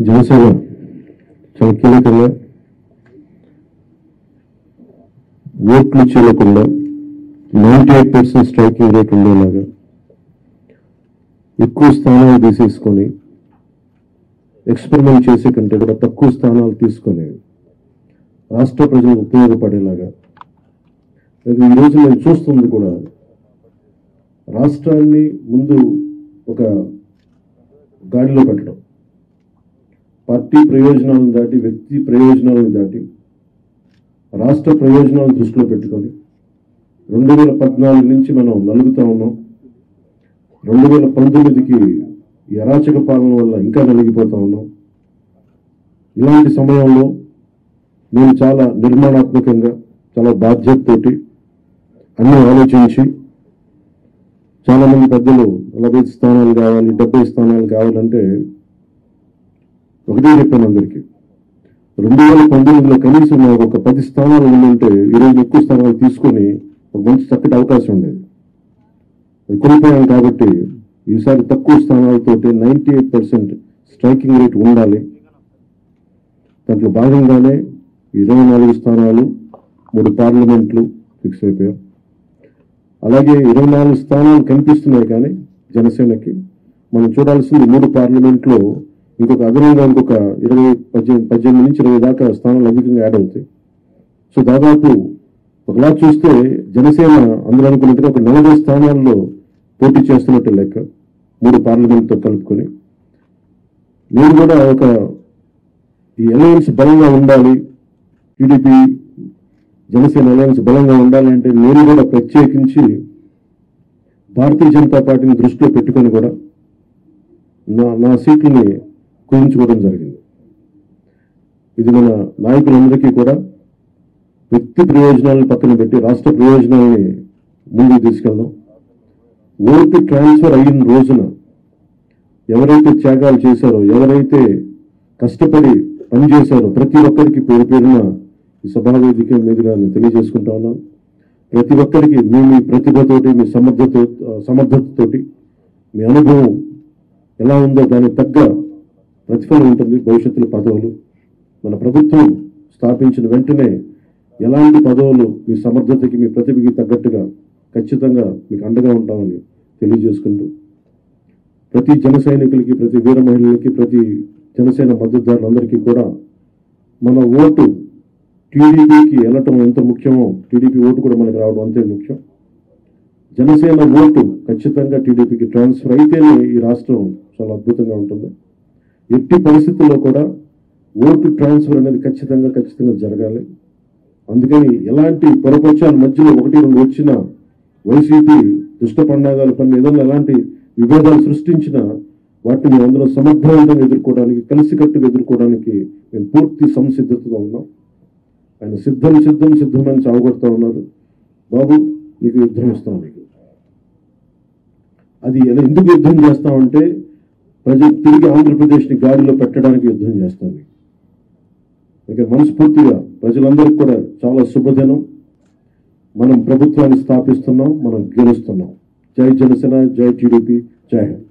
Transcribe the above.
జనసేన చాలా కీలకంగా ఓట్లు చేయకుండా 98% స్ట్రైకింగ్ రేట్ ఉండేలాగా ఎక్కువ స్థానాలు తీసేసుకొని ఎక్స్పెరిమెంట్ చేసే కంటే కూడా తక్కువ స్థానాలు తీసుకొని రాష్ట్ర ప్రజలకు ఉపయోగపడేలాగా ఈరోజు నేను చూస్తుంది కూడా రాష్ట్రాన్ని ముందు ఒక గాడిలో పెట్టడం, పార్టీ ప్రయోజనాలను దాటి వ్యక్తి ప్రయోజనాలను దాటి రాష్ట్ర ప్రయోజనాలను దృష్టిలో పెట్టుకొని 2014 నుంచి మనం నలుగుతా ఉన్నాం. 2019కి ఈ అరాచక పాలన వల్ల ఇంకా నలిగిపోతా ఉన్నాం. ఇలాంటి సమయంలో నేను చాలా నిర్మాణాత్మకంగా చాలా బాధ్యతతోటి అన్నీ ఆలోచించి చాలామంది పెద్దలు 40 స్థానాలు కావాలి, 70 స్థానాలు కావాలంటే ఒకటే చెప్పాను అందరికీ. 2019లో కనీసం నాకు ఒక 10 స్థానాలు ఉందంటే ఈరోజు ఎక్కువ స్థానాలు తీసుకొని ఒక మంచి చక్కటి అవకాశం ఉండేది. అది కోల్పోయాం కాబట్టి ఈసారి తక్కువ స్థానాలతోటి 98% స్ట్రైకింగ్ రేట్ ఉండాలి. దాంట్లో భాగంగానే 24 స్థానాలు 3 పార్లమెంట్లు ఫిక్స్ అయిపోయాం. అలాగే 24 స్థానాలు కనిపిస్తున్నాయి, కానీ జనసేనకి మనం చూడాల్సింది 3 పార్లమెంట్లో ఇంకొక అదనంగా ఇంకొక 18 నుంచి 20 దాకా స్థానాలు అధికంగా యాడ్ అవుతాయి. సో దాదాపు ఒకలా చూస్తే జనసేన అందరూ అనుకున్నట్టుగా ఒక 40 స్థానాల్లో పోటీ చేస్తున్నట్టు లెక్క, 3 పార్లమెంట్తో కలుపుకొని. నేను కూడా ఒక ఈ అలయన్స్ బలంగా ఉండాలి, టీడీపీ జనసేన అలయన్స్ బలంగా ఉండాలి అంటే నేను కూడా ప్రత్యేకించి భారతీయ జనతా పార్టీని దృష్టిలో పెట్టుకొని కూడా నా సీట్లని కుదించుకోవడం జరిగింది. ఇది మన నాయకులందరికీ కూడా వ్యక్తి ప్రయోజనాలను పక్కన పెట్టి రాష్ట్ర ప్రయోజనాలని ముందుకు తీసుకెళ్దాం. ఓటు ట్రాన్స్ఫర్ అయిన రోజున ఎవరైతే త్యాగాలు చేశారో, ఎవరైతే కష్టపడి పనిచేశారో ప్రతి ఒక్కరికి పేరు పేరున ఈ సభావేదిక మీదుగా నేను తెలియజేసుకుంటా ఉన్నాను. ప్రతి ఒక్కరికి మీ ప్రతిభతోటి, మీ సమర్థతతోటి, మీ అనుభవం ఎలా ఉందో దానికి తగ్గ ప్రతిఫలం ఉంటుంది భవిష్యత్తులో. పదవులు మన ప్రభుత్వం స్థాపించిన వెంటనే ఎలాంటి పదవులు మీ సమర్థతకి, మీ ప్రతిభకి తగ్గట్టుగా ఖచ్చితంగా మీకు అండగా ఉంటామని తెలియజేసుకుంటూ, ప్రతి జన సైనికులకి, ప్రతి వీర మహిళలకి, ప్రతి జనసేన మద్దతుదారులందరికీ కూడా మన ఓటు టీడీపీకి వెళ్ళటం ఎంత ముఖ్యమో టీడీపీ ఓటు కూడా మనకు రావడం అంతే ముఖ్యం. జనసేన ఓటు ఖచ్చితంగా టీడీపీకి ట్రాన్స్ఫర్ అయితేనే ఈ రాష్ట్రం చాలా అద్భుతంగా ఉంటుంది. ఎట్టి పరిస్థితుల్లో కూడా ఓటు ట్రాన్స్ఫర్ అనేది ఖచ్చితంగా జరగాలి. అందుకని ఎలాంటి పొరపక్షాల మధ్యలో 1-2 వచ్చిన వైసీపీ దుష్ట పండాగాలు పని ఏదైనా ఎలాంటి విభేదాలు సృష్టించినా వాటిని అందరం సమర్థవంతంగా ఎదుర్కోవడానికి, కలిసికట్టుగా ఎదుర్కోవడానికి మేము పూర్తి సంసిద్ధతగా ఉన్నాం. ఆయన సిద్ధమని చావగొడతా ఉన్నారు. బాబు నీకు యుద్ధం ఇస్తాం, నీకు అది ఎందుకు యుద్ధం చేస్తామంటే ప్రజలు తిరిగి ఆంధ్రప్రదేశ్ని గాడిలో పెట్టడానికి యుద్ధం చేస్తాం. ఇక్కడ మనస్ఫూర్తిగా ప్రజలందరికీ కూడా చాలా శుభదినం. మనం ప్రభుత్వాన్ని స్థాపిస్తున్నాం, మనం గెలుస్తున్నాం. జై జనసేన, జై టీడీపీ, జై హింద్.